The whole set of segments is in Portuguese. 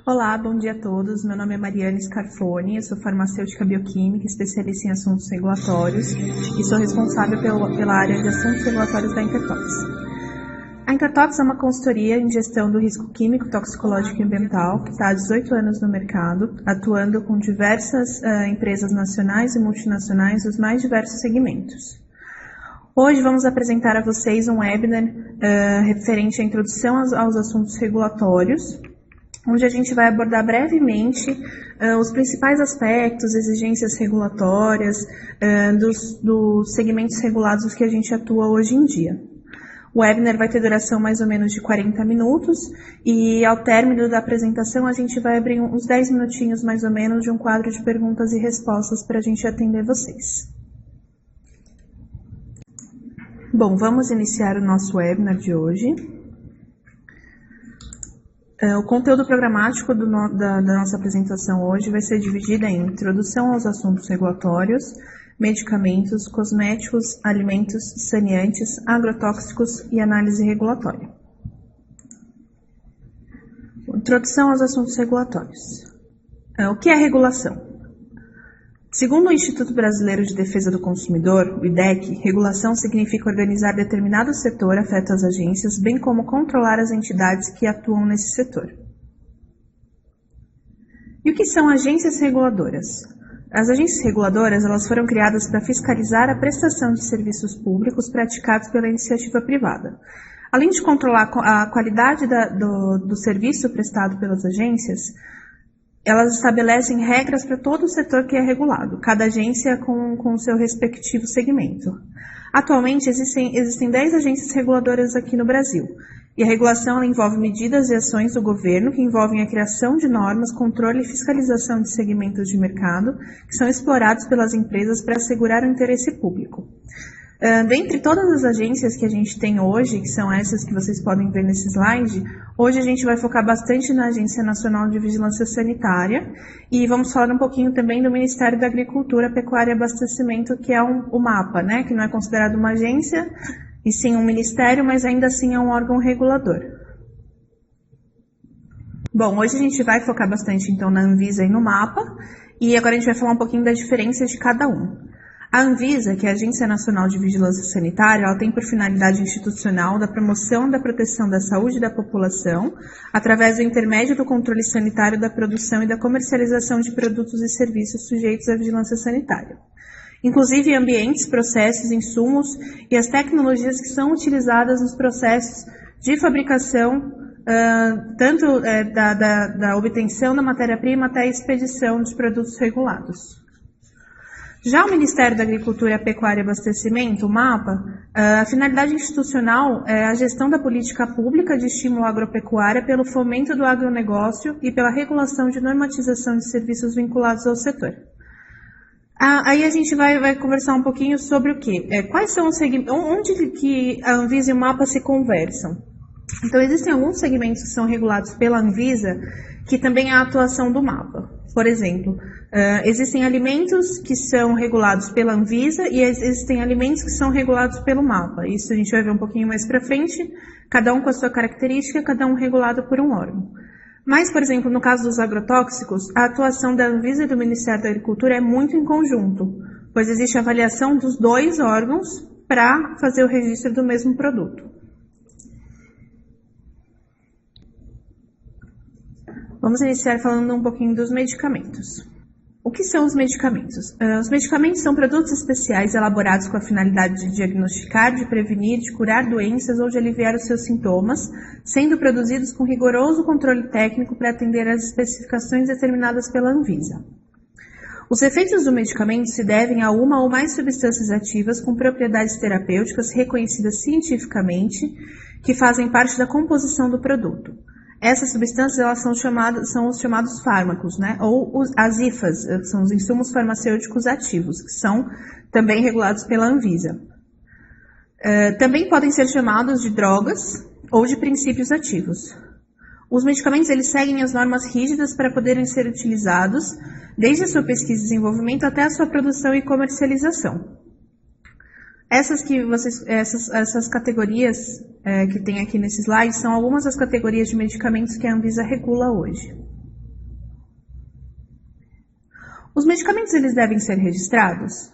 Olá, bom dia a todos. Meu nome é Mariane Scarfoni, eu sou farmacêutica bioquímica, especialista em assuntos regulatórios e sou responsável pela área de assuntos regulatórios da Intertox. A Intertox é uma consultoria em gestão do risco químico, toxicológico e ambiental que está há 18 anos no mercado, atuando com diversas empresas nacionais e multinacionais dos mais diversos segmentos. Hoje vamos apresentar a vocês um webinar referente à introdução aos assuntos regulatórios, onde a gente vai abordar brevemente os principais aspectos, exigências regulatórias dos segmentos regulados que a gente atua hoje em dia. O webinar vai ter duração mais ou menos de 40 minutos e ao término da apresentação a gente vai abrir uns 10 minutinhos mais ou menos de um quadro de perguntas e respostas para a gente atender vocês. Bom, vamos iniciar o nosso webinar de hoje. O conteúdo programático da nossa apresentação hoje vai ser dividido em introdução aos assuntos regulatórios, medicamentos, cosméticos, alimentos, saneantes, agrotóxicos e análise regulatória. Introdução aos assuntos regulatórios. O que é regulação? Segundo o Instituto Brasileiro de Defesa do Consumidor, o IDEC, regulação significa organizar determinado setor afeto às agências, bem como controlar as entidades que atuam nesse setor. E o que são agências reguladoras? As agências reguladoras elas foram criadas para fiscalizar a prestação de serviços públicos praticados pela iniciativa privada. Além de controlar a qualidade do serviço prestado pelas agências, elas estabelecem regras para todo o setor que é regulado, cada agência com o seu respectivo segmento. Atualmente, existem 10 agências reguladoras aqui no Brasil, e a regulação envolve medidas e ações do governo que envolvem a criação de normas, controle e fiscalização de segmentos de mercado que são explorados pelas empresas para assegurar o interesse público. Dentre todas as agências que a gente tem hoje, que são essas que vocês podem ver nesse slide, hoje a gente vai focar bastante na Agência Nacional de Vigilância Sanitária e vamos falar um pouquinho também do Ministério da Agricultura, Pecuária e Abastecimento, que é o MAPA, né, que não é considerado uma agência, e sim um ministério, mas ainda assim é um órgão regulador. Bom, hoje a gente vai focar bastante então na Anvisa e no MAPA, e agora a gente vai falar um pouquinho da diferença de cada um. A Anvisa, que é a Agência Nacional de Vigilância Sanitária, ela tem por finalidade institucional da promoção da proteção da saúde da população através do intermédio do controle sanitário da produção e da comercialização de produtos e serviços sujeitos à vigilância sanitária. Inclusive ambientes, processos, insumos e as tecnologias que são utilizadas nos processos de fabricação, tanto da obtenção da matéria-prima até a expedição dos produtos regulados. Já o Ministério da Agricultura, Pecuária e Abastecimento, o MAPA, a finalidade institucional é a gestão da política pública de estímulo à agropecuária pelo fomento do agronegócio e pela regulação de normatização de serviços vinculados ao setor. Aí a gente vai conversar um pouquinho sobre o quê? Quais são os segmentos, onde que a Anvisa e o MAPA se conversam? Então, existem alguns segmentos que são regulados pela Anvisa, que também é a atuação do MAPA. Por exemplo, existem alimentos que são regulados pela Anvisa e existem alimentos que são regulados pelo MAPA. Isso a gente vai ver um pouquinho mais para frente, cada um com a sua característica, cada um regulado por um órgão. Mas, por exemplo, no caso dos agrotóxicos, a atuação da Anvisa e do Ministério da Agricultura é muito em conjunto, pois existe a avaliação dos dois órgãos para fazer o registro do mesmo produto. Vamos iniciar falando um pouquinho dos medicamentos. O que são os medicamentos? Os medicamentos são produtos especiais elaborados com a finalidade de diagnosticar, de prevenir, de curar doenças ou de aliviar os seus sintomas, sendo produzidos com rigoroso controle técnico para atender às especificações determinadas pela Anvisa. Os efeitos do medicamento se devem a uma ou mais substâncias ativas com propriedades terapêuticas reconhecidas cientificamente, que fazem parte da composição do produto. Essas substâncias elas são os chamados fármacos, né? Ou as IFAs, que são os insumos farmacêuticos ativos, que são também regulados pela Anvisa. Também podem ser chamados de drogas ou de princípios ativos. Os medicamentos eles seguem as normas rígidas para poderem ser utilizados, desde a sua pesquisa e desenvolvimento até a sua produção e comercialização. Essas categorias que tem aqui nesse slide são algumas das categorias de medicamentos que a Anvisa regula hoje. Os medicamentos eles devem ser registrados?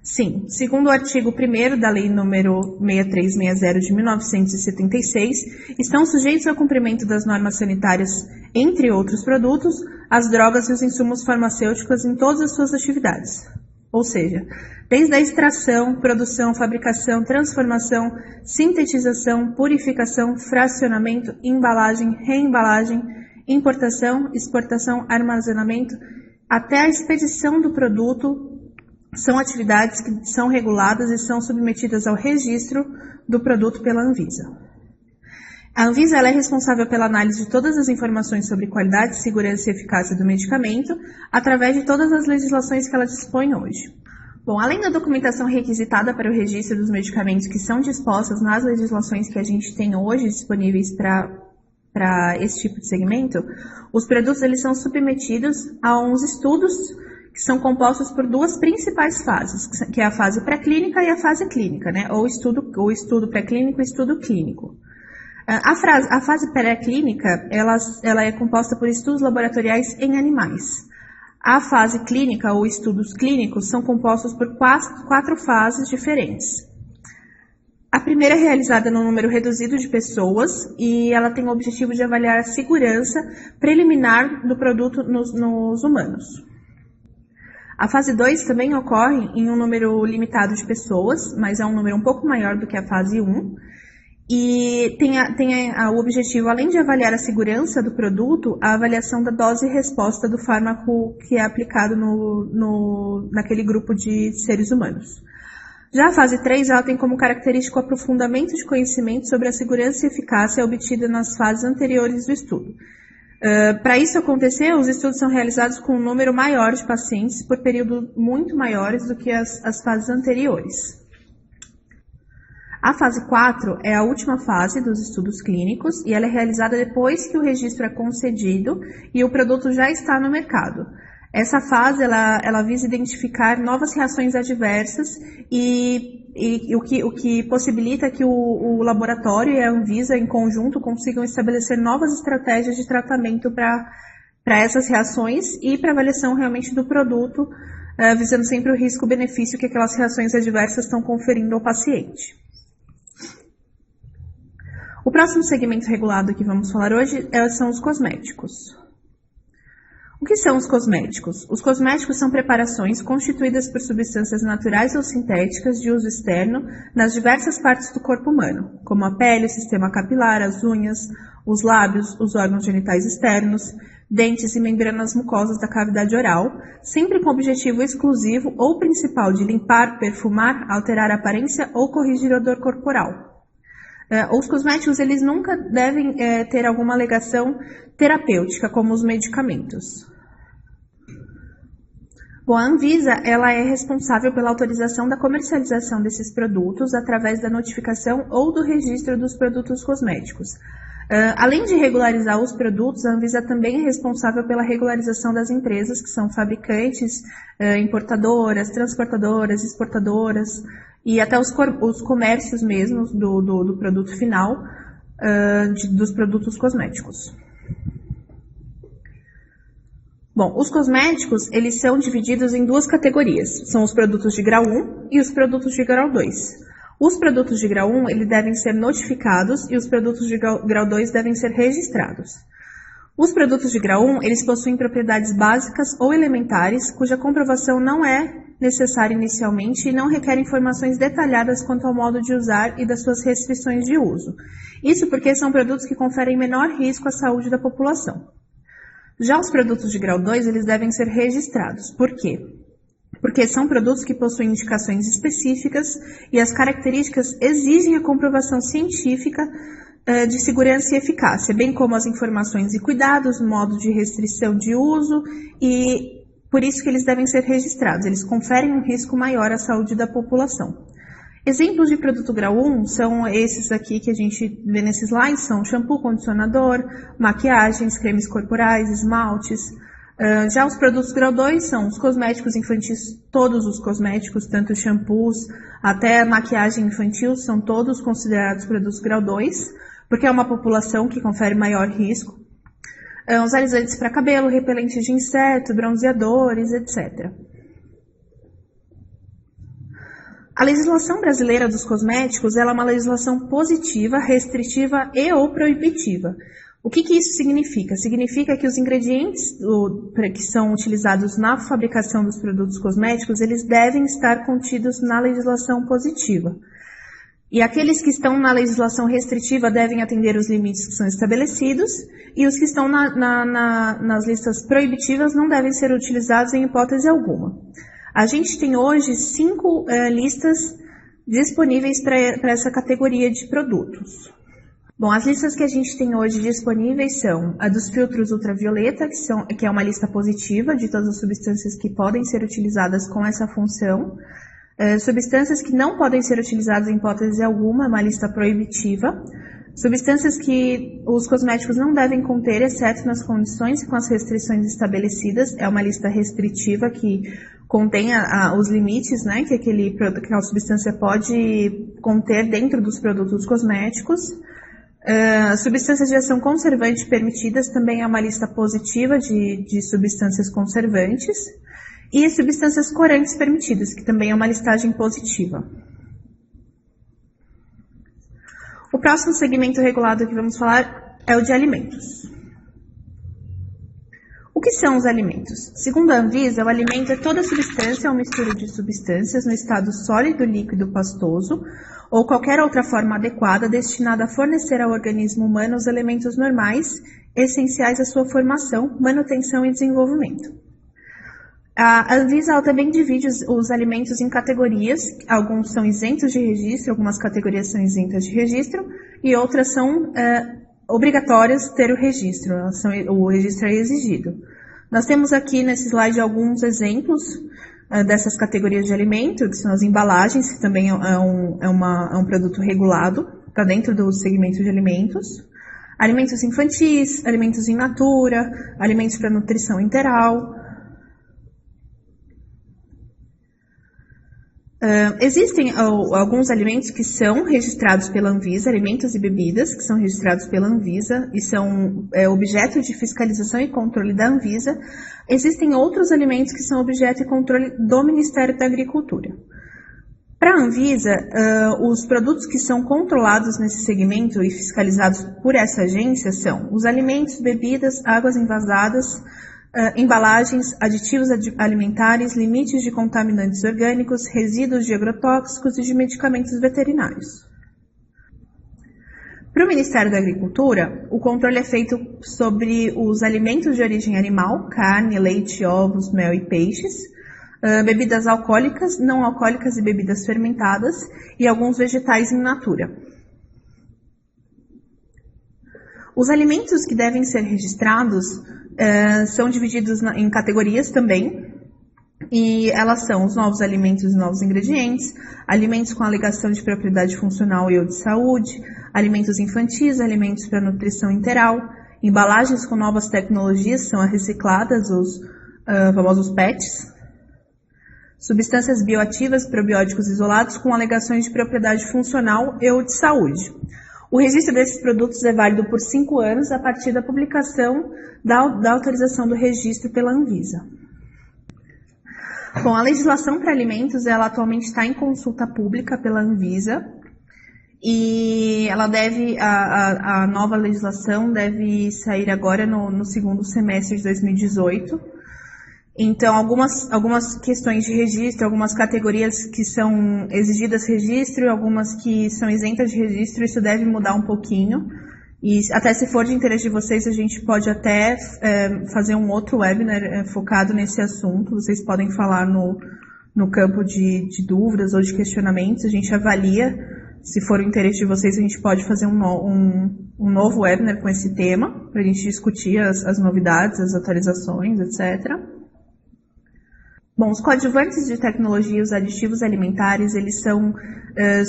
Sim, segundo o artigo 1º da Lei nº 6360 de 1976, estão sujeitos ao cumprimento das normas sanitárias, entre outros produtos, as drogas e os insumos farmacêuticos em todas as suas atividades. Ou seja, desde a extração, produção, fabricação, transformação, sintetização, purificação, fracionamento, embalagem, reembalagem, importação, exportação, armazenamento, até a expedição do produto, são atividades que são reguladas e são submetidas ao registro do produto pela Anvisa. A Anvisa ela é responsável pela análise de todas as informações sobre qualidade, segurança e eficácia do medicamento, através de todas as legislações que ela dispõe hoje. Bom, além da documentação requisitada para o registro dos medicamentos que são dispostas nas legislações que a gente tem hoje disponíveis para esse tipo de segmento, os produtos eles são submetidos a uns estudos que são compostos por duas principais fases, que é a fase pré-clínica e a fase clínica, né? Ou estudo pré-clínico e estudo clínico. A fase pré-clínica, ela é composta por estudos laboratoriais em animais. A fase clínica ou estudos clínicos são compostos por quatro fases diferentes. A primeira é realizada num número reduzido de pessoas e ela tem o objetivo de avaliar a segurança preliminar do produto nos humanos. A fase 2 também ocorre em um número limitado de pessoas, mas é um número um pouco maior do que a fase 1. E tem o objetivo, além de avaliar a segurança do produto, a avaliação da dose e resposta do fármaco que é aplicado naquele grupo de seres humanos. Já a fase 3 ela tem como característica o aprofundamento de conhecimento sobre a segurança e eficácia obtida nas fases anteriores do estudo. Para isso acontecer, os estudos são realizados com um número maior de pacientes por períodos muito maiores do que as fases anteriores. A fase 4 é a última fase dos estudos clínicos e ela é realizada depois que o registro é concedido e o produto já está no mercado. Essa fase ela visa identificar novas reações adversas e o que possibilita que o laboratório e a Anvisa, em conjunto, consigam estabelecer novas estratégias de tratamento para essas reações e para avaliação realmente do produto, visando sempre o risco-benefício que aquelas reações adversas estão conferindo ao paciente. O próximo segmento regulado que vamos falar hoje são os cosméticos. O que são os cosméticos? Os cosméticos são preparações constituídas por substâncias naturais ou sintéticas de uso externo nas diversas partes do corpo humano, como a pele, o sistema capilar, as unhas, os lábios, os órgãos genitais externos, dentes e membranas mucosas da cavidade oral, sempre com o objetivo exclusivo ou principal de limpar, perfumar, alterar a aparência ou corrigir a odor corporal. Os cosméticos eles nunca devem ter alguma alegação terapêutica, como os medicamentos. Bom, a Anvisa ela é responsável pela autorização da comercialização desses produtos através da notificação ou do registro dos produtos cosméticos. Além de regularizar os produtos, a Anvisa também é responsável pela regularização das empresas, que são fabricantes, importadoras, transportadoras, exportadoras e até os comércios mesmos do produto final, dos produtos cosméticos. Bom, os cosméticos, eles são divididos em duas categorias. São os produtos de grau 1 e os produtos de grau 2. Os produtos de grau 1, eles devem ser notificados e os produtos de grau 2 devem ser registrados. Os produtos de grau 1, eles possuem propriedades básicas ou elementares, cuja comprovação não é necessária inicialmente e não requer informações detalhadas quanto ao modo de usar e das suas restrições de uso. Isso porque são produtos que conferem menor risco à saúde da população. Já os produtos de grau 2, eles devem ser registrados. Por quê? Porque são produtos que possuem indicações específicas e as características exigem a comprovação científica de segurança e eficácia, bem como as informações e cuidados, modo de restrição de uso e por isso que eles devem ser registrados. Eles conferem um risco maior à saúde da população. Exemplos de produto grau 1 são esses aqui que a gente vê nesse slide, são shampoo, condicionador, maquiagens, cremes corporais, esmaltes. Já os produtos grau 2 são os cosméticos infantis, todos os cosméticos, tanto shampoos até maquiagem infantil, são todos considerados produtos grau 2, porque é uma população que confere maior risco. os alisantes para cabelo, repelentes de inseto, bronzeadores, etc. A legislação brasileira dos cosméticos ela é uma legislação positiva, restritiva e ou proibitiva. O que isso significa? Significa que os ingredientes que são utilizados na fabricação dos produtos cosméticos, eles devem estar contidos na legislação positiva. E aqueles que estão na legislação restritiva devem atender os limites que são estabelecidos, e os que estão nas listas proibitivas não devem ser utilizados em hipótese alguma. A gente tem hoje 5 listas disponíveis para essa categoria de produtos. Bom, as listas que a gente tem hoje disponíveis são a dos filtros ultravioleta, que é uma lista positiva de todas as substâncias que podem ser utilizadas com essa função. Substâncias que não podem ser utilizadas em hipótese alguma, é uma lista proibitiva. Substâncias que os cosméticos não devem conter, exceto nas condições e com as restrições estabelecidas, é uma lista restritiva que contém os limites, né, que aquela substância pode conter dentro dos produtos cosméticos. Substâncias de ação conservante permitidas também é uma lista positiva de substâncias conservantes. E substâncias corantes permitidas, que também é uma listagem positiva. O próximo segmento regulado que vamos falar é o de alimentos. O que são os alimentos? Segundo a Anvisa, o alimento é toda substância ou mistura de substâncias no estado sólido, líquido, pastoso ou qualquer outra forma adequada destinada a fornecer ao organismo humano os elementos normais, essenciais à sua formação, manutenção e desenvolvimento. A Anvisa ela também divide os alimentos em categorias, alguns são isentos de registro, algumas categorias são isentas de registro e outras são obrigatórias ter o registro, o registro é exigido. Nós temos aqui nesse slide alguns exemplos dessas categorias de alimento, que são as embalagens, que também é um produto regulado, está dentro do segmento de alimentos. Alimentos infantis, alimentos in natura, alimentos para nutrição interal. Existem alguns alimentos que são registrados pela Anvisa, alimentos e bebidas que são registrados pela Anvisa e são objeto de fiscalização e controle da Anvisa. Existem outros alimentos que são objeto de controle do Ministério da Agricultura. Para a Anvisa, os produtos que são controlados nesse segmento e fiscalizados por essa agência são os alimentos, bebidas, águas envasadas, embalagens, aditivos alimentares, limites de contaminantes orgânicos, resíduos de agrotóxicos e de medicamentos veterinários. Para o Ministério da Agricultura, o controle é feito sobre os alimentos de origem animal, carne, leite, ovos, mel e peixes, bebidas alcoólicas, não alcoólicas e bebidas fermentadas, e alguns vegetais in natura. Os alimentos que devem ser registrados são divididos em categorias também, e elas são os novos alimentos e novos ingredientes, alimentos com alegação de propriedade funcional e ou de saúde, alimentos infantis, alimentos para nutrição interal, embalagens com novas tecnologias, são as recicladas, os famosos PETs, substâncias bioativas, probióticos isolados com alegações de propriedade funcional e ou de saúde. O registro desses produtos é válido por 5 anos a partir da publicação da autorização do registro pela Anvisa. Bom, a legislação para alimentos, ela atualmente está em consulta pública pela Anvisa e ela a nova legislação deve sair agora no segundo semestre de 2018. Então, algumas questões de registro, algumas categorias que são exigidas registro, algumas que são isentas de registro, isso deve mudar um pouquinho. E até se for de interesse de vocês, a gente pode até fazer um outro webinar focado nesse assunto. Vocês podem falar no campo de dúvidas ou de questionamentos. A gente avalia, se for o interesse de vocês, a gente pode fazer um novo webinar com esse tema, para a gente discutir as novidades, as atualizações, etc. Bom, os coadjuvantes de tecnologia, os aditivos alimentares, eles são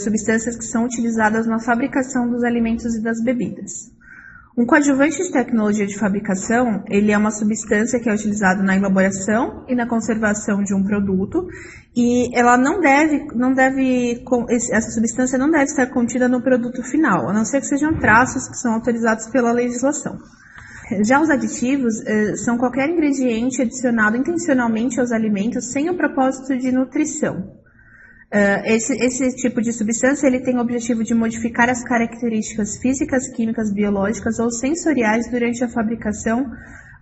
substâncias que são utilizadas na fabricação dos alimentos e das bebidas. Um coadjuvante de tecnologia de fabricação, ele é uma substância que é utilizada na elaboração e na conservação de um produto e ela essa substância não deve estar contida no produto final, a não ser que sejam traços que são autorizados pela legislação. Já os aditivos são qualquer ingrediente adicionado intencionalmente aos alimentos sem o propósito de nutrição. Esse tipo de substância ele tem o objetivo de modificar as características físicas, químicas, biológicas ou sensoriais durante a fabricação,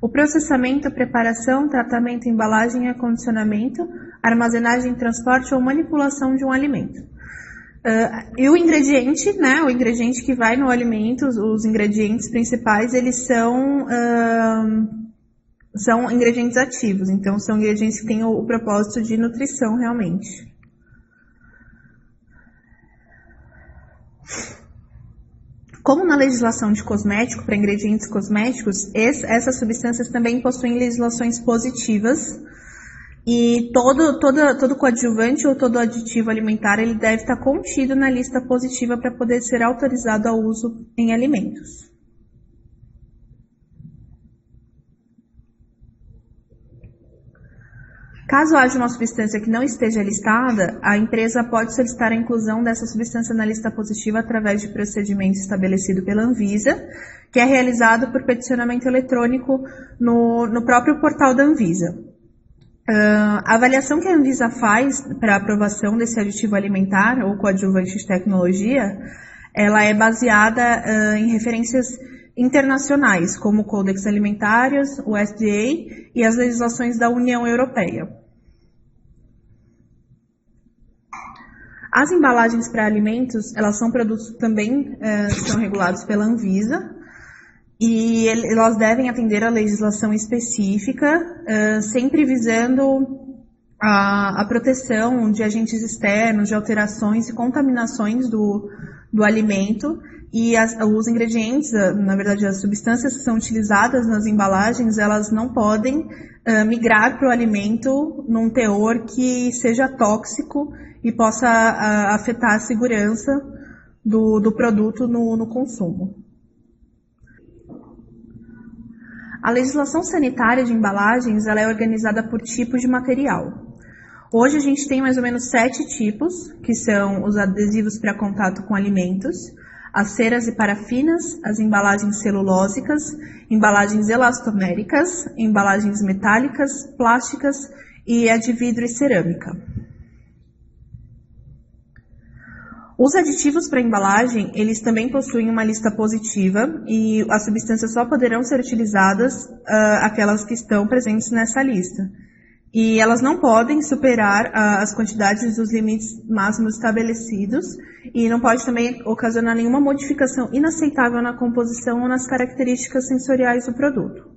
o processamento, preparação, tratamento, embalagem e acondicionamento, armazenagem, transporte ou manipulação de um alimento. E o ingrediente, né, o ingrediente que vai no alimento, os ingredientes principais, eles são ingredientes ativos, então são ingredientes que têm o propósito de nutrição realmente. Como na legislação de cosmético, para ingredientes cosméticos, essas substâncias também possuem legislações positivas e todo coadjuvante ou todo aditivo alimentar ele deve estar contido na lista positiva para poder ser autorizado ao uso em alimentos. Caso haja uma substância que não esteja listada, a empresa pode solicitar a inclusão dessa substância na lista positiva através de procedimento estabelecido pela Anvisa, que é realizado por peticionamento eletrônico no próprio portal da Anvisa. A avaliação que a Anvisa faz para a aprovação desse aditivo alimentar ou coadjuvante de tecnologia, ela é baseada em referências internacionais, como o Codex Alimentários, o FDA e as legislações da União Europeia. As embalagens para alimentos, elas são produtos que também são regulados pela Anvisa e elas devem atender a legislação específica, sempre visando a proteção de agentes externos, de alterações e contaminações do alimento. E os ingredientes, na verdade as substâncias que são utilizadas nas embalagens, elas não podem migrar para o alimento num teor que seja tóxico e possa afetar a segurança do produto no consumo. A legislação sanitária de embalagens ela é organizada por tipo de material. Hoje a gente tem mais ou menos 7 tipos, que são os adesivos para contato com alimentos, as ceras e parafinas, as embalagens celulósicas, embalagens elastoméricas, embalagens metálicas, plásticas e a de vidro e cerâmica. Os aditivos para embalagem, eles também possuem uma lista positiva e as substâncias só poderão ser utilizadas aquelas que estão presentes nessa lista. E elas não podem superar as quantidades dos limites máximos estabelecidos e não pode também ocasionar nenhuma modificação inaceitável na composição ou nas características sensoriais do produto.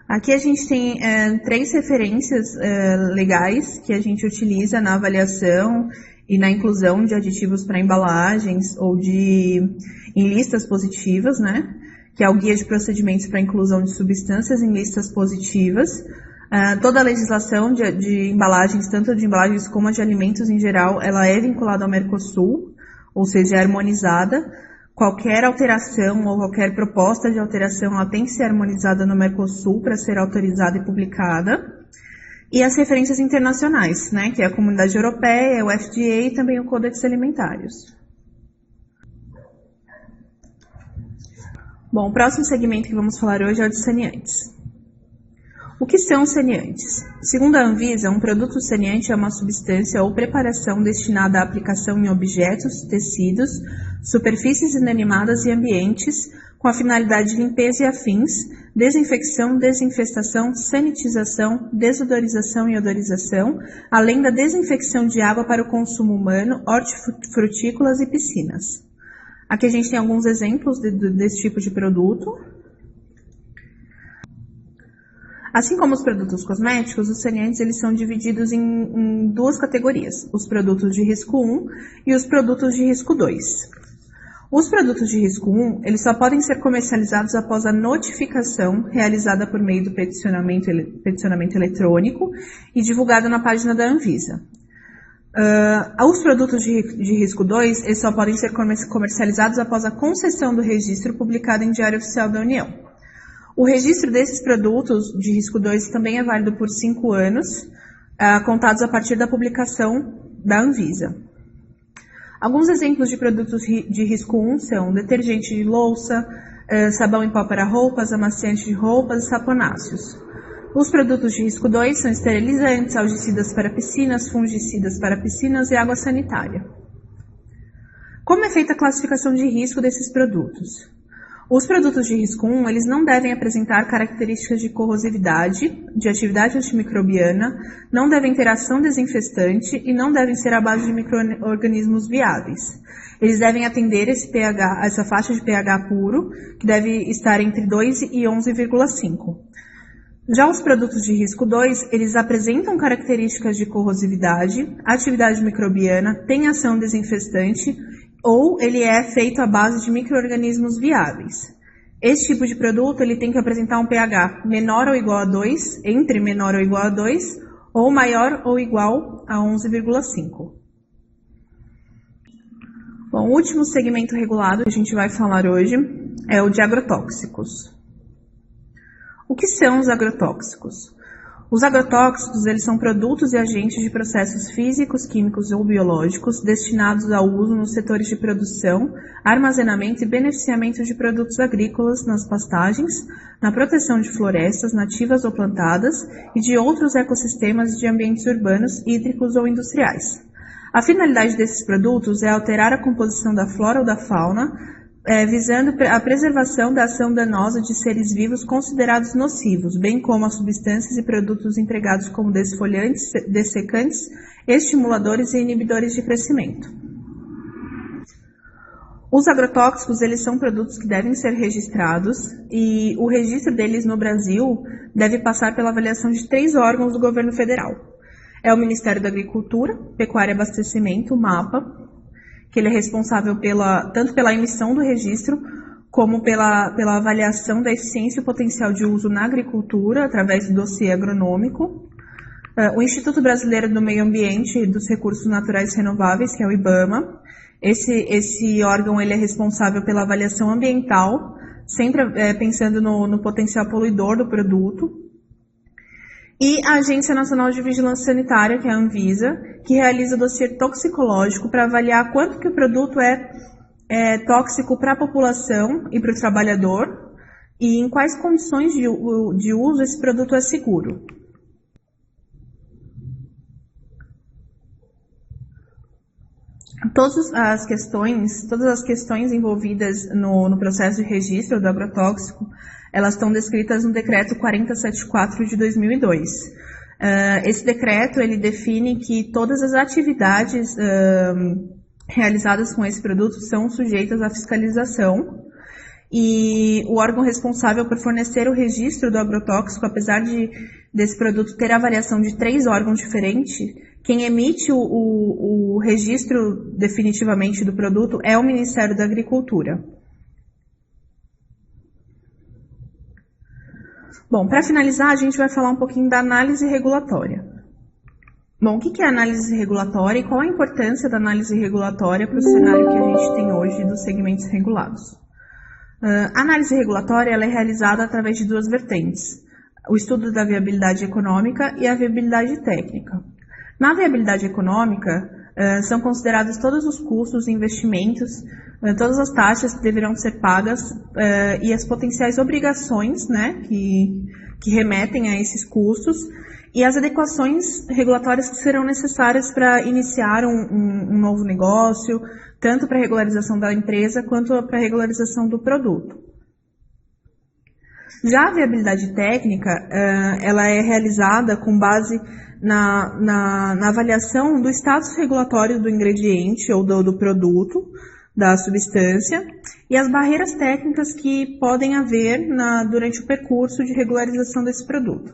Aqui a gente tem 3 referências legais que a gente utiliza na avaliação e na inclusão de aditivos para embalagens ou em listas positivas, né? Que é o Guia de Procedimentos para a Inclusão de Substâncias em Listas Positivas. Toda a legislação de embalagens, tanto de embalagens como a de alimentos em geral, ela é vinculada ao Mercosul, ou seja, é harmonizada. Qualquer alteração ou qualquer proposta de alteração, ela tem que ser harmonizada no Mercosul para ser autorizada e publicada. E as referências internacionais, né, que é a Comunidade Europeia, o FDA e também o Codex Alimentários. Bom, o próximo segmento que vamos falar hoje é o de saneantes. O que são saneantes? Segundo a Anvisa, um produto saneante é uma substância ou preparação destinada à aplicação em objetos, tecidos, superfícies inanimadas e ambientes, com a finalidade de limpeza e afins, desinfecção, desinfestação, sanitização, desodorização e odorização, além da desinfecção de água para o consumo humano, hortifrutícolas e piscinas. Aqui a gente tem alguns exemplos desse tipo de produto. Assim como os produtos cosméticos, os saneantes eles são divididos em 2 categorias, os produtos de risco 1 e os produtos de risco 2. Os produtos de risco 1, eles só podem ser comercializados após a notificação realizada por meio do peticionamento eletrônico e divulgada na página da Anvisa. Os produtos de risco 2, eles só podem ser comercializados após a concessão do registro publicado em Diário Oficial da União. O registro desses produtos de risco 2 também é válido por 5 anos, contados a partir da publicação da Anvisa. Alguns exemplos de produtos de risco 1 são detergente de louça, sabão em pó para roupas, amaciante de roupas e saponáceos. Os produtos de risco 2 são esterilizantes, algicidas para piscinas, fungicidas para piscinas e água sanitária. Como é feita a classificação de risco desses produtos? Os produtos de risco 1, eles não devem apresentar características de corrosividade, de atividade antimicrobiana, não devem ter ação desinfestante e não devem ser à base de micro-organismos viáveis. Eles devem atender essa faixa de pH puro, que deve estar entre 2 e 11,5. Já os produtos de risco 2, eles apresentam características de corrosividade, atividade microbiana, têm ação desinfestante ou ele é feito à base de micro-organismos viáveis. Esse tipo de produto ele tem que apresentar um pH menor ou igual a 2, entre menor ou igual a 2, ou maior ou igual a 11,5. Bom, o último segmento regulado que a gente vai falar hoje é o de agrotóxicos. O que são os agrotóxicos? Os agrotóxicos, eles são produtos e agentes de processos físicos, químicos ou biológicos destinados ao uso nos setores de produção, armazenamento e beneficiamento de produtos agrícolas, nas pastagens, na proteção de florestas nativas ou plantadas e de outros ecossistemas de ambientes urbanos, hídricos ou industriais. A finalidade desses produtos é alterar a composição da flora ou da fauna, visando a preservação da ação danosa de seres vivos considerados nocivos, bem como as substâncias e produtos empregados como desfoliantes, dessecantes, estimuladores e inibidores de crescimento. Os agrotóxicos, eles são produtos que devem ser registrados e o registro deles no Brasil deve passar pela avaliação de 3 órgãos do governo federal. É o Ministério da Agricultura, Pecuária e Abastecimento, o MAPA, que ele é responsável tanto pela emissão do registro, como pela avaliação da eficiência e potencial de uso na agricultura, através do dossiê agronômico. O Instituto Brasileiro do Meio Ambiente e dos Recursos Naturais Renováveis, que é o IBAMA. Esse órgão ele é responsável pela avaliação ambiental, sempre pensando no potencial poluidor do produto. E a Agência Nacional de Vigilância Sanitária, que é a Anvisa, que realiza o dossiê toxicológico para avaliar quanto que o produto é tóxico para a população e para o trabalhador e em quais condições de uso esse produto é seguro. Todas as questões envolvidas no processo de registro do agrotóxico, elas estão descritas no Decreto 4074 de 2002. Esse decreto, ele define que todas as atividades realizadas com esse produto são sujeitas à fiscalização e o órgão responsável por fornecer o registro do agrotóxico, apesar desse produto ter avaliação de 3 órgãos diferentes, quem emite o registro definitivamente do produto é o Ministério da Agricultura. Bom, para finalizar, a gente vai falar um pouquinho da análise regulatória. Bom, o que é análise regulatória e qual a importância da análise regulatória para o cenário que a gente tem hoje dos segmentos regulados? A análise regulatória ela é realizada através de 2 vertentes, o estudo da viabilidade econômica e a viabilidade técnica. Na viabilidade econômica, são considerados todos os custos e investimentos, todas as taxas que deverão ser pagas e as potenciais obrigações, né, que remetem a esses custos e as adequações regulatórias que serão necessárias para iniciar um novo negócio, tanto para a regularização da empresa quanto para a regularização do produto. Já a viabilidade técnica, ela é realizada com base na avaliação do status regulatório do ingrediente ou do produto, da substância, e as barreiras técnicas que podem haver durante o percurso de regularização desse produto.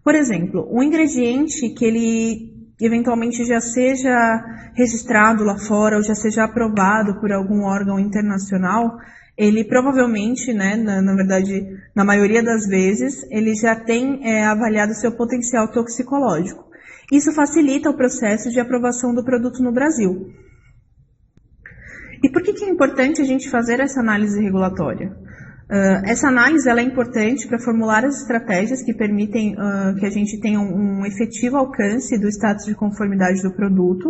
Por exemplo, um ingrediente que ele eventualmente já seja registrado lá fora ou já seja aprovado por algum órgão internacional, ele provavelmente, né, na verdade, na maioria das vezes, ele já tem avaliado seu potencial toxicológico. Isso facilita o processo de aprovação do produto no Brasil. E por que é importante a gente fazer essa análise regulatória? Essa análise ela é importante para formular as estratégias que permitem que a gente tenha um efetivo alcance do status de conformidade do produto,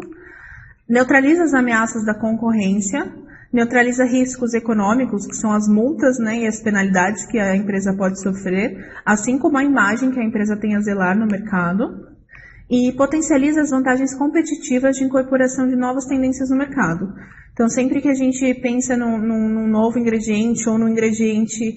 neutraliza as ameaças da concorrência, neutraliza riscos econômicos, que são as multas, né, e as penalidades que a empresa pode sofrer, assim como a imagem que a empresa tem a zelar no mercado, e potencializa as vantagens competitivas de incorporação de novas tendências no mercado. Então, sempre que a gente pensa num novo ingrediente ou num ingrediente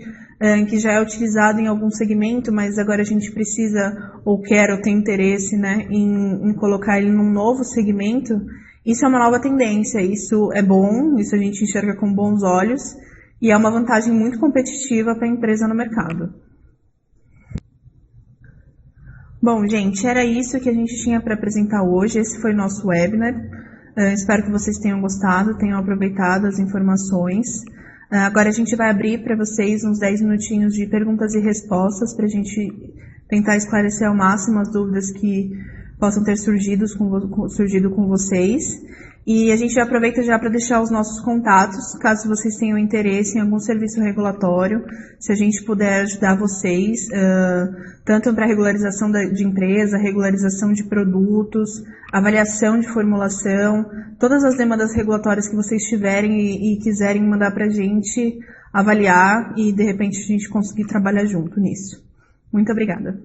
que já é utilizado em algum segmento, mas agora a gente precisa ou quer ou tem interesse, né, em colocar ele num novo segmento, isso é uma nova tendência, isso é bom, isso a gente enxerga com bons olhos e é uma vantagem muito competitiva para a empresa no mercado. Bom, gente, era isso que a gente tinha para apresentar hoje. Esse foi o nosso webinar. Espero que vocês tenham gostado, tenham aproveitado as informações. Agora a gente vai abrir para vocês uns 10 minutinhos de perguntas e respostas para a gente tentar esclarecer ao máximo as dúvidas que possam ter surgido com vocês. E a gente já aproveita já para deixar os nossos contatos, caso vocês tenham interesse em algum serviço regulatório, se a gente puder ajudar vocês, tanto para regularização de empresa, regularização de produtos, avaliação de formulação, todas as demandas regulatórias que vocês tiverem e quiserem mandar para a gente avaliar e de repente a gente conseguir trabalhar junto nisso. Muito obrigada.